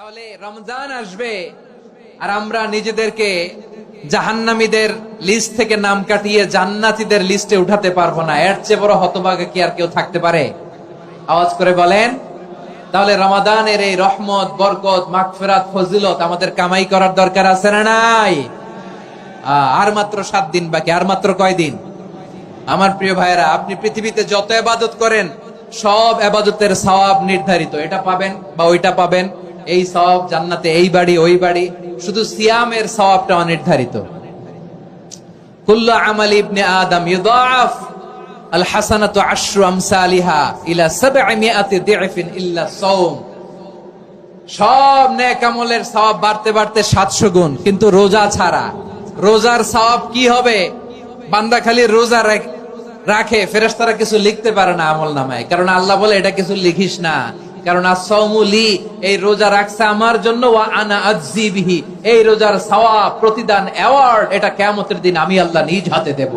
তাহলে রমজান আসবে আর আমরা নিজেদেরকে জাহান্নামীদের লিস্ট থেকে নাম কাটিয়ে জান্নাতীদের লিস্টে উঠাতে পারবো না। এর চেয়ে বড় হতভাগা কি আর কেউ থাকতে পারে? আওয়াজ করে বলেন। তাহলে রমাদানের এই রহমত, বরকত, মাগফিরাত, ফজিলত আমাদের কামাই করার দরকার আছে না নাই? আর মাত্র 7 দিন বাকি। আর মাত্র কয়দিন? আমার প্রিয় ভাইয়েরা, আপনি পৃথিবীতে যত ইবাদত করেন সব ইবাদতের সওয়াব নির্ধারিত। এটা পাবেন বা ওইটা পাবেন, এই সওয়াব জান্নাতে, এই বাড়ি ওই বাড়ি। শুধু সিয়ামের সওয়াবটা অনির্ধারিত। কুল্লু আমালি ইবনে আদম ইউদাআফ আল হাসানাতু আশরু আমসালিহা ইলা 700 দি'ফিন ইল্লা সাওম। সব নেক আমলের সওয়াব বাড়তে বাড়তে 700 গুণ, কিন্তু রোজা ছাড়া। রোজার সওয়াব কি হবে? বান্দা খালি রোজা রাখে, ফেরেশতারা কিছু লিখতে পারে না আমলনামায়, কারণ আল্লাহ বলে এটা কিছু লিখিস না, কারণ as-সাওমু লি, এই রোজা রাখছে আমার জন্য, ওয়া আনা আজজি বিহি, এই রোজার সওয়াব, প্রতিদান, অ্যাওয়ার্ড এটা কিয়ামতের দিন আমি আল্লাহ নিজ হাতে দেব।